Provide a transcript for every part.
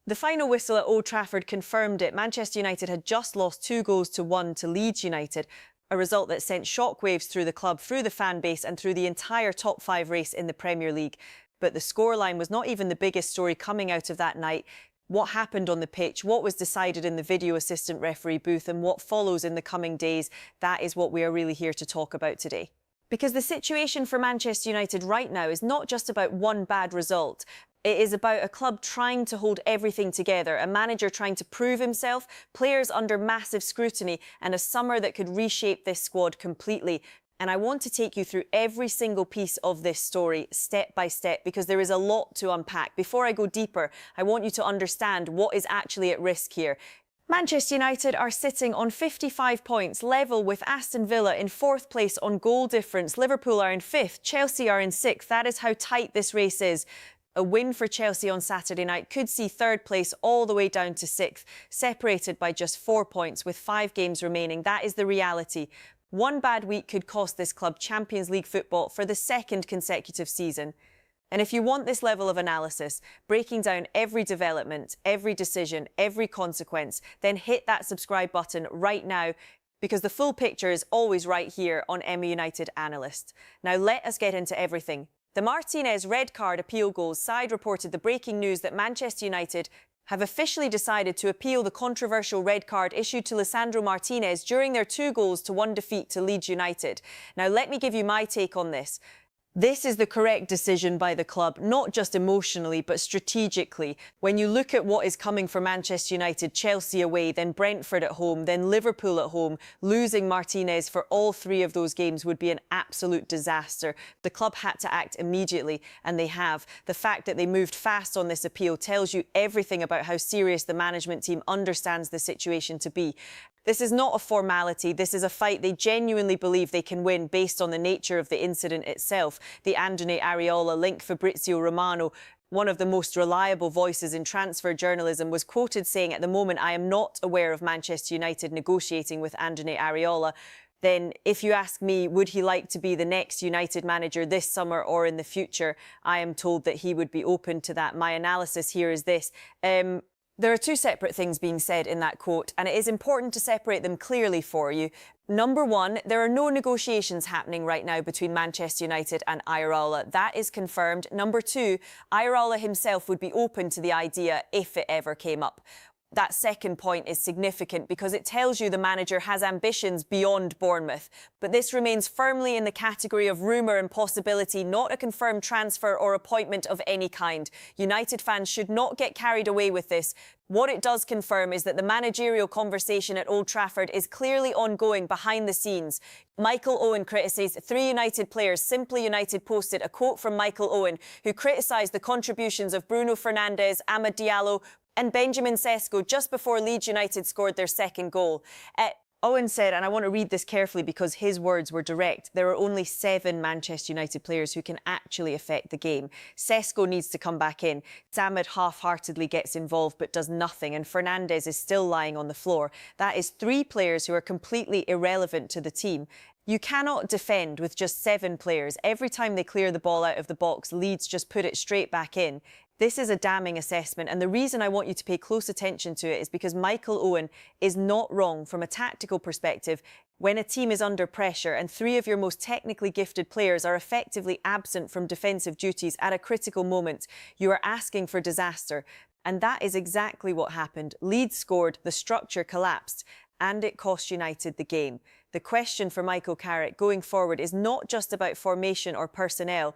The final whistle at Old Trafford confirmed it. Manchester United had just lost 2-1 to Leeds United, a result that sent shockwaves through the club, through the fan base and through the entire top 5 race in the Premier League. But the scoreline was not even the biggest story coming out of that night. What happened on the pitch, what was decided in the video assistant referee booth and what follows in the coming days, that is what we are really here to talk about today. Because the situation for Manchester United right now is not just about one bad result. It is about a club trying to hold everything together, a manager trying to prove himself, players under massive scrutiny, and a summer that could reshape this squad completely. And I want to take you through every single piece of this story, step by step, because there is a lot to unpack. Before I go deeper, I want you to understand what is actually at risk here. Manchester United are sitting on 55 points, level with Aston Villa in 4th place on goal difference. Liverpool are in 5th, Chelsea are in 6th. That is how tight this race is. A win for Chelsea on Saturday night could see 3rd place all the way down to 6th, separated by just 4 points with 5 games remaining. That is the reality. One bad week could cost this club Champions League football for the 2nd consecutive season. And if you want this level of analysis, breaking down every development, every decision, every consequence, then hit that subscribe button right now, because the full picture is always right here on Emma United Analyst. Now let us get into everything. The Martinez red card appeal goals side reported the breaking news that Manchester United have officially decided to appeal the controversial red card issued to Lisandro Martinez during their 2-1 defeat to Leeds United. Now, let me give you my take on this. This is the correct decision by the club, not just emotionally, but strategically. When you look at what is coming for Manchester United, Chelsea away, then Brentford at home, then Liverpool at home, losing Martinez for all 3 of those games would be an absolute disaster. The club had to act immediately, and they have. The fact that they moved fast on this appeal tells you everything about how serious the management team understands the situation to be. This is not a formality. This is a fight they genuinely believe they can win based on the nature of the incident itself. The Andone Areola link. Fabrizio Romano, one of the most reliable voices in transfer journalism, was quoted saying, "At the moment, I am not aware of Manchester United negotiating with Andone Areola." Then, if you ask me, would he like to be the next United manager this summer or in the future? I am told that he would be open to that. My analysis here is this. There are 2 separate things being said in that quote, and it is important to separate them clearly for you. Number 1, there are no negotiations happening right now between Manchester United and Iraola. That is confirmed. Number 2, Iraola himself would be open to the idea if it ever came up. That second point is significant because it tells you the manager has ambitions beyond Bournemouth. But this remains firmly in the category of rumour and possibility, not a confirmed transfer or appointment of any kind. United fans should not get carried away with this. What it does confirm is that the managerial conversation at Old Trafford is clearly ongoing behind the scenes. Michael Owen criticised 3 United players. Simply United posted a quote from Michael Owen, who criticised the contributions of Bruno Fernandes, Amad Diallo and Benjamin Sesko just before Leeds United scored their 2nd goal. Owen said, and I want to read this carefully because his words were direct, there are only 7 Manchester United players who can actually affect the game. Sesko needs to come back in. Samad half-heartedly gets involved but does nothing, and Fernandes is still lying on the floor. That is 3 players who are completely irrelevant to the team. You cannot defend with just 7 players. Every time they clear the ball out of the box, Leeds just put it straight back in. This is a damning assessment, and the reason I want you to pay close attention to it is because Michael Owen is not wrong from a tactical perspective. When a team is under pressure and 3 of your most technically gifted players are effectively absent from defensive duties at a critical moment, you are asking for disaster. And that is exactly what happened. Leeds scored, the structure collapsed, and it cost United the game. The question for Michael Carrick going forward is not just about formation or personnel.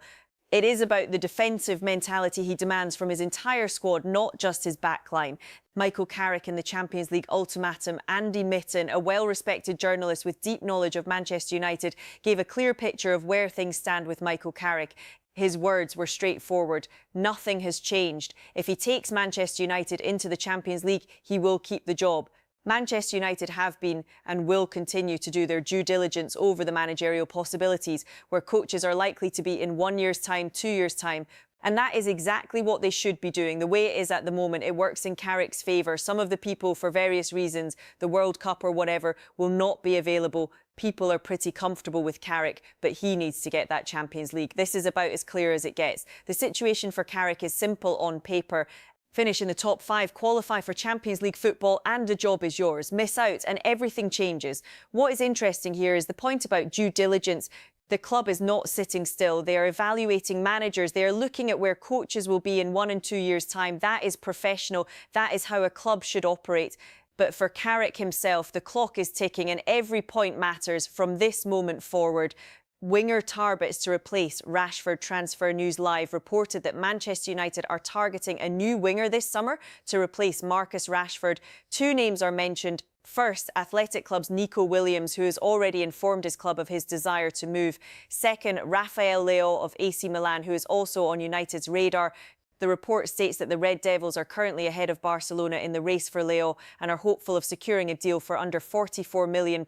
It is about the defensive mentality he demands from his entire squad, not just his backline. Michael Carrick in the Champions League ultimatum, Andy Mitten, a well-respected journalist with deep knowledge of Manchester United, gave a clear picture of where things stand with Michael Carrick. His words were straightforward. Nothing has changed. If he takes Manchester United into the Champions League, he will keep the job. Manchester United have been and will continue to do their due diligence over the managerial possibilities, where coaches are likely to be in 1 year's time, 2 years' time. And that is exactly what they should be doing. The way it is at the moment, it works in Carrick's favour. Some of the people, for various reasons, the World Cup or whatever, will not be available. People are pretty comfortable with Carrick, but he needs to get that Champions League. This is about as clear as it gets. The situation for Carrick is simple on paper. Finish in the top 5, qualify for Champions League football, and the job is yours. Miss out and everything changes. What is interesting here is the point about due diligence. The club is not sitting still. They are evaluating managers. They are looking at where coaches will be in 1 and 2 years' time. That is professional. That is how a club should operate. But for Carrick himself, the clock is ticking and every point matters from this moment forward. Winger targets to replace Rashford. Transfer News Live reported that Manchester United are targeting a new winger this summer to replace Marcus Rashford. 2 names are mentioned. First, Athletic Club's Nico Williams, who has already informed his club of his desire to move. Second, Rafael Leão of AC Milan, who is also on United's radar. The report states that the Red Devils are currently ahead of Barcelona in the race for Leão and are hopeful of securing a deal for under £44 million.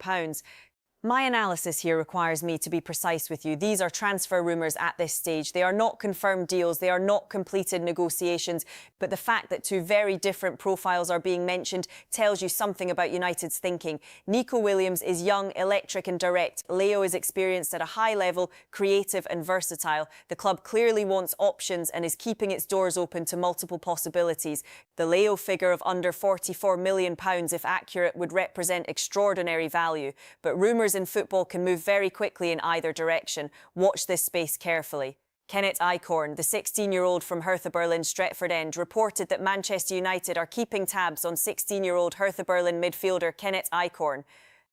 My analysis here requires me to be precise with you. These are transfer rumours at this stage. They are not confirmed deals. They are not completed negotiations. But the fact that 2 very different profiles are being mentioned tells you something about United's thinking. Nico Williams is young, electric and direct. Leão is experienced at a high level, creative and versatile. The club clearly wants options and is keeping its doors open to multiple possibilities. The Leão figure of under £44 million, if accurate, would represent extraordinary value. But rumours in football can move very quickly in either direction. Watch this space carefully. Kenneth Eichhorn, the 16-year-old from Hertha Berlin Stretford End, reported that Manchester United are keeping tabs on 16-year-old Hertha Berlin midfielder Kenneth Eichhorn.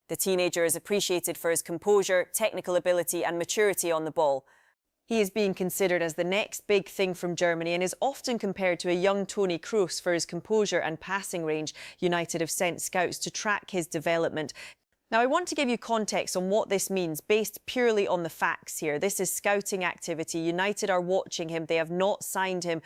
The teenager is appreciated for his composure, technical ability and maturity on the ball. He is being considered as the next big thing from Germany and is often compared to a young Toni Kroos for his composure and passing range. United have sent scouts to track his development. Now, I want to give you context on what this means based purely on the facts here. This is scouting activity. United are watching him. They have not signed him.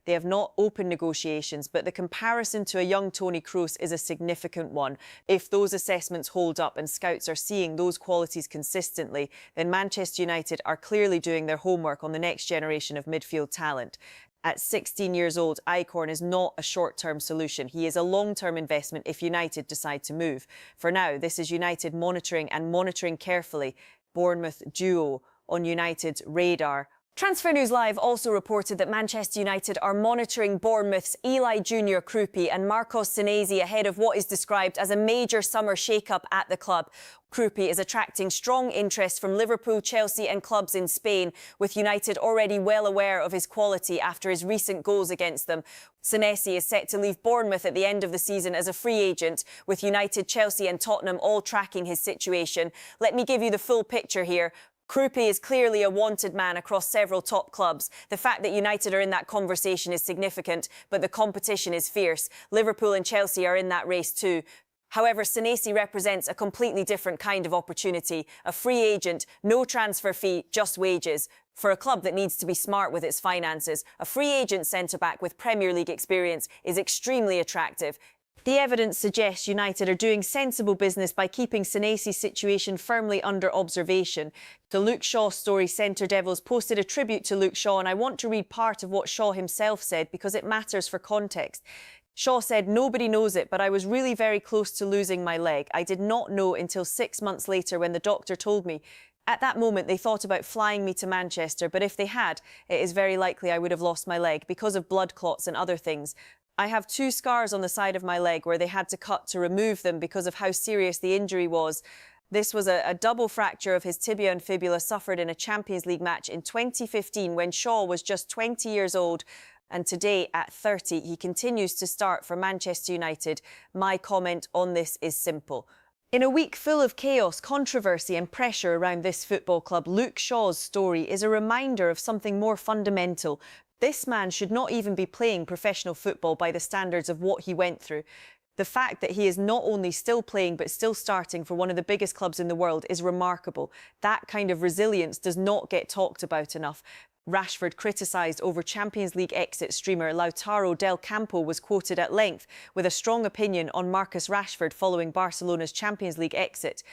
They have not opened negotiations, but the comparison to a young Toni Kroos is a significant one. If those assessments hold up and scouts are seeing those qualities consistently, then Manchester United are clearly doing their homework on the next generation of midfield talent. At 16 years old, Eichhorn is not a short-term solution. He is a long-term investment if United decide to move. For now, this is United monitoring carefully. Bournemouth duo on United's radar. Transfer News Live also reported that Manchester United are monitoring Bournemouth's Eli Junior Krupi and Marcos Senesi ahead of what is described as a major summer shake-up at the club. Krupi is attracting strong interest from Liverpool, Chelsea and clubs in Spain, with United already well aware of his quality after his recent goals against them. Senesi is set to leave Bournemouth at the end of the season as a free agent, with United, Chelsea and Tottenham all tracking his situation. Let me give you the full picture here. Krupi is clearly a wanted man across several top clubs. The fact that United are in that conversation is significant, but the competition is fierce. Liverpool and Chelsea are in that race too. However, Senesi represents a completely different kind of opportunity. A free agent, no transfer fee, just wages. For a club that needs to be smart with its finances, a free agent centre-back with Premier League experience is extremely attractive. The evidence suggests United are doing sensible business by keeping Senesi's situation firmly under observation. The Luke Shaw story Centre Devils posted a tribute to Luke Shaw, and I want to read part of what Shaw himself said because it matters for context. Shaw said, "Nobody knows it, but I was really very close to losing my leg. I did not know until 6 months later when the doctor told me. At that moment, they thought about flying me to Manchester, but if they had, it is very likely I would have lost my leg because of blood clots and other things. I have 2 scars on the side of my leg where they had to cut to remove them because of how serious the injury was." This was a double fracture of his tibia and fibula suffered in a Champions League match in 2015 when Shaw was just 20 years old. And today, at 30, he continues to start for Manchester United. My comment on this is simple. In a week full of chaos, controversy and pressure around this football club, Luke Shaw's story is a reminder of something more fundamental. This man should not even be playing professional football by the standards of what he went through. The fact that he is not only still playing but still starting for one of the biggest clubs in the world is remarkable. That kind of resilience does not get talked about enough. Rashford criticised over Champions League exit streamer Lautaro Del Campo was quoted at length with a strong opinion on Marcus Rashford following Barcelona's Champions League exit.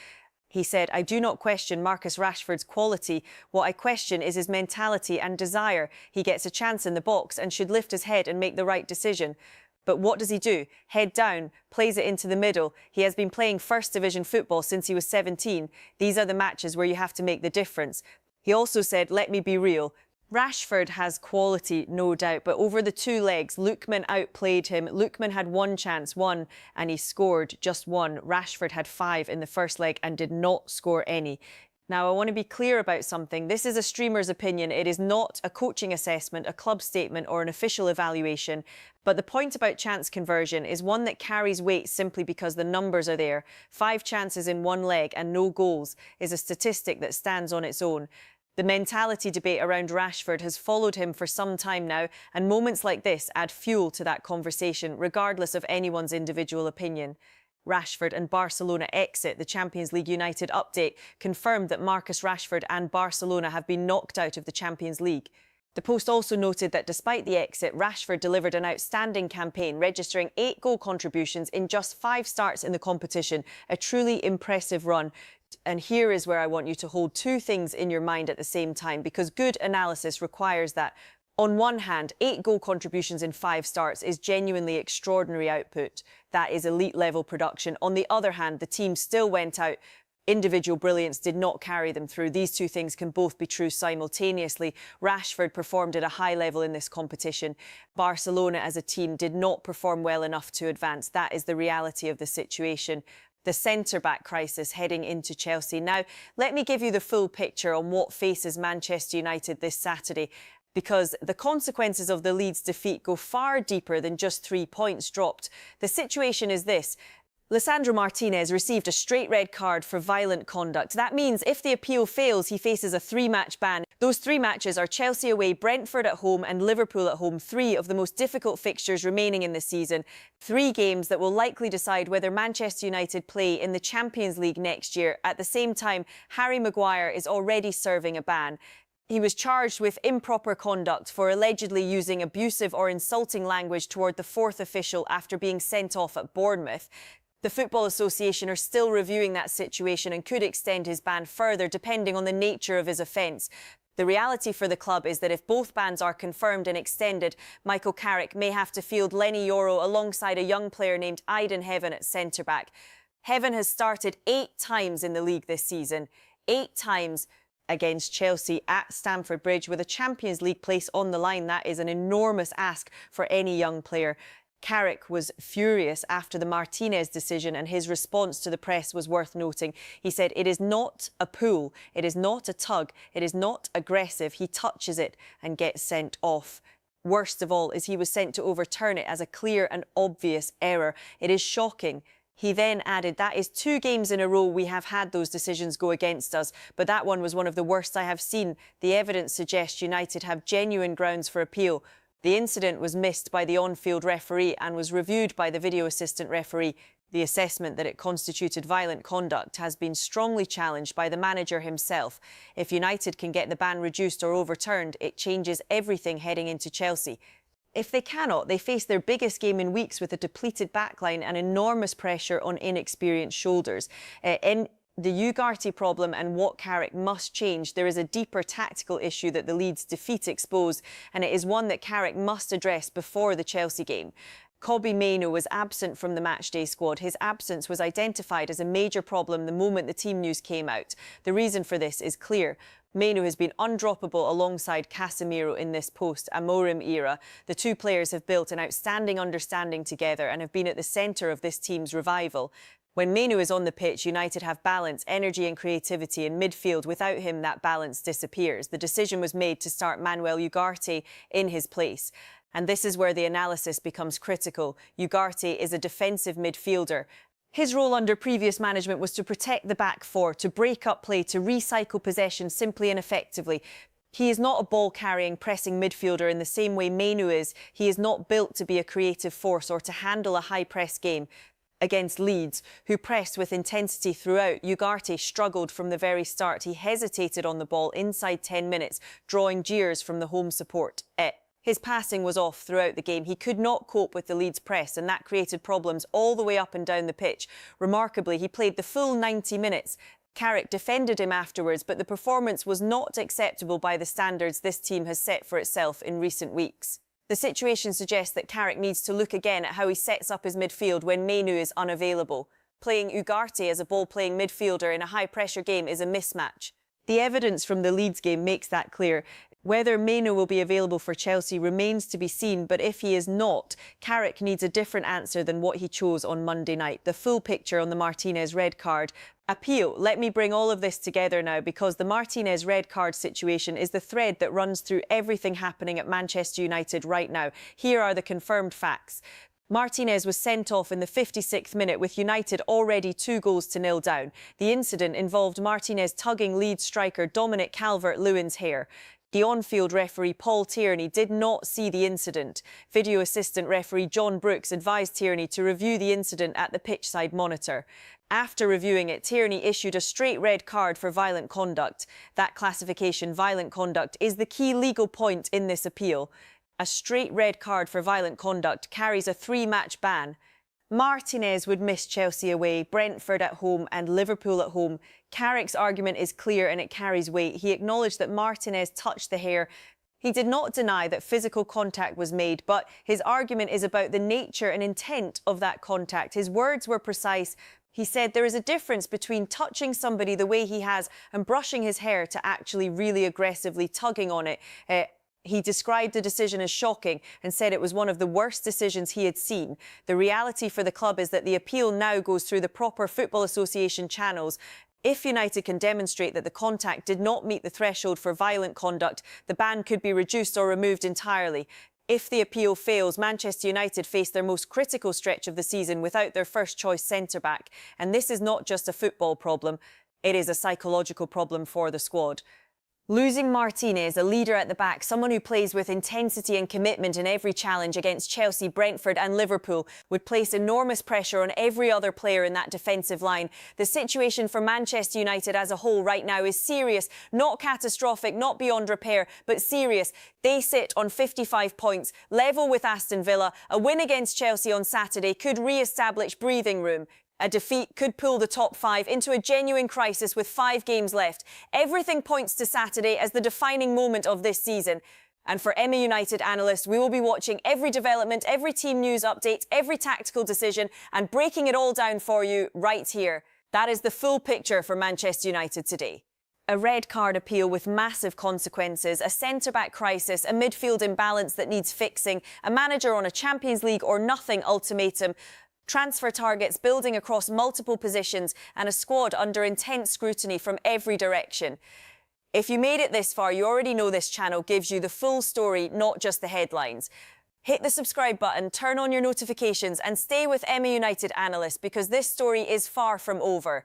He said, "I do not question Marcus Rashford's quality. What I question is his mentality and desire. He gets a chance in the box and should lift his head and make the right decision. But what does he do? Head down, plays it into the middle. He has been playing First Division football since he was 17. These are the matches where you have to make the difference." He also said, "Let me be real. Rashford has quality, no doubt, but over the two legs, Lookman outplayed him. Lookman had one chance, and he scored just one. Rashford had 5 in the first leg and did not score any. Now, I want to be clear about something. This is a streamer's opinion. It is not a coaching assessment, a club statement, or an official evaluation. But the point about chance conversion is one that carries weight simply because the numbers are there. 5 chances in one leg and no goals is a statistic that stands on its own. The mentality debate around Rashford has followed him for some time now, and moments like this add fuel to that conversation, regardless of anyone's individual opinion. Rashford and Barcelona exit. The Champions League United update confirmed that Marcus Rashford and Barcelona have been knocked out of the Champions League. The Post also noted that despite the exit, Rashford delivered an outstanding campaign, registering 8 goal contributions in just 5 starts in the competition, a truly impressive run. And here is where I want you to hold 2 things in your mind at the same time, because good analysis requires that. On one hand, 8 goal contributions in 5 starts is genuinely extraordinary output. That is elite level production. On the other hand, the team still went out. Individual brilliance did not carry them through. These 2 things can both be true simultaneously. Rashford performed at a high level in this competition. Barcelona as a team did not perform well enough to advance. That is the reality of the situation. The centre-back crisis heading into Chelsea. Now, let me give you the full picture on what faces Manchester United this Saturday, because the consequences of the Leeds defeat go far deeper than just 3 points dropped. The situation is this. Lisandro Martinez received a straight red card for violent conduct. That means if the appeal fails, he faces a 3-match ban. Those 3 matches are Chelsea away, Brentford at home and Liverpool at home, 3 of the most difficult fixtures remaining in the season. 3 games that will likely decide whether Manchester United play in the Champions League next year. At the same time, Harry Maguire is already serving a ban. He was charged with improper conduct for allegedly using abusive or insulting language toward the 4th official after being sent off at Bournemouth. The Football Association are still reviewing that situation and could extend his ban further depending on the nature of his offence. The reality for the club is that if both bans are confirmed and extended, Michael Carrick may have to field Lenny Yoro alongside a young player named Aiden Heaven at centre-back. Heaven has started 8 times in the league this season, 8 times against Chelsea at Stamford Bridge with a Champions League place on the line. That is an enormous ask for any young player. Carrick was furious after the Martinez decision, and his response to the press was worth noting. He said, "It is not a pull, it is not a tug, it is not aggressive. He touches it and gets sent off." Worst of all is he was sent to overturn it as a clear and obvious error. It is shocking. He then added, "That is 2 games in a row we have had those decisions go against us, but that one was one of the worst I have seen. The evidence suggests United have genuine grounds for appeal." The incident was missed by the on-field referee and was reviewed by the video assistant referee. The assessment that it constituted violent conduct has been strongly challenged by the manager himself. If United can get the ban reduced or overturned, it changes everything heading into Chelsea. If they cannot, they face their biggest game in weeks with a depleted backline and enormous pressure on inexperienced shoulders. In the Ugarte problem and what Carrick must change, there is a deeper tactical issue that the Leeds defeat exposed, and it is one that Carrick must address before the Chelsea game. Kobbie Mainoo was absent from the matchday squad. His absence was identified as a major problem the moment the team news came out. The reason for this is clear. Mainoo has been undroppable alongside Casemiro in this post-Amorim era. The 2 players have built an outstanding understanding together and have been at the centre of this team's revival. When Mainoo is on the pitch, United have balance, energy and creativity in midfield. Without him, that balance disappears. The decision was made to start Manuel Ugarte in his place. And this is where the analysis becomes critical. Ugarte is a defensive midfielder. His role under previous management was to protect the back 4, to break up play, to recycle possession simply and effectively. He is not a ball-carrying, pressing midfielder in the same way Mainoo is. He is not built to be a creative force or to handle a high-press game. Against Leeds, who pressed with intensity throughout, Ugarte struggled from the very start. He hesitated on the ball inside 10 minutes, drawing jeers from the home support. His passing was off throughout the game. He could not cope with the Leeds press, and that created problems all the way up and down the pitch. Remarkably, he played the full 90 minutes. Carrick defended him afterwards, but the performance was not acceptable by the standards this team has set for itself in recent weeks. The situation suggests that Carrick needs to look again at how he sets up his midfield when Mainoo is unavailable. Playing Ugarte as a ball-playing midfielder in a high-pressure game is a mismatch. The evidence from the Leeds game makes that clear. Whether Maino will be available for Chelsea remains to be seen, but if he is not, Carrick needs a different answer than what he chose on Monday night. The full picture on the Martinez red card. Appeal. Let me bring all of this together now, because the Martinez red card situation is the thread that runs through everything happening at Manchester United right now. Here are the confirmed facts. Martinez was sent off in the 56th minute with United already 2-0 down. The incident involved Martinez tugging Leeds striker Dominic Calvert-Lewin's hair. The on-field referee Paul Tierney did not see the incident. Video assistant referee John Brooks advised Tierney to review the incident at the pitchside monitor. After reviewing it, Tierney issued a straight red card for violent conduct. That classification, violent conduct, is the key legal point in this appeal. A straight red card for violent conduct carries a 3-match ban. Martinez would miss Chelsea away, Brentford at home and Liverpool at home. Carrick's argument is clear and it carries weight. He acknowledged that Martinez touched the hair. He did not deny that physical contact was made, but his argument is about the nature and intent of that contact. His words were precise. He said there is a difference between touching somebody the way he has and brushing his hair to actually really aggressively tugging on it. He described the decision as shocking and said it was one of the worst decisions he had seen. The reality for the club is that the appeal now goes through the proper Football Association channels. If United can demonstrate that the contact did not meet the threshold for violent conduct, the ban could be reduced or removed entirely. If the appeal fails, Manchester United face their most critical stretch of the season without their first-choice centre-back. And this is not just a football problem, it is a psychological problem for the squad. Losing Martinez, a leader at the back, someone who plays with intensity and commitment in every challenge against Chelsea, Brentford and Liverpool, would place enormous pressure on every other player in that defensive line. The situation for Manchester United as a whole right now is serious, not catastrophic, not beyond repair, but serious. They sit on 55 points, level with Aston Villa. A win against Chelsea on Saturday could re-establish breathing room. A defeat could pull the top 5 into a genuine crisis with 5 games left. Everything points to Saturday as the defining moment of this season. And for Emma United analysts, we will be watching every development, every team news update, every tactical decision and breaking it all down for you right here. That is the full picture for Manchester United today. A red card appeal with massive consequences, a centre-back crisis, a midfield imbalance that needs fixing, a manager on a Champions League or nothing ultimatum, transfer targets building across multiple positions and a squad under intense scrutiny from every direction. If you made it this far, you already know this channel gives you the full story, not just the headlines. Hit the subscribe button, turn on your notifications and stay with Emma United analysts because this story is far from over.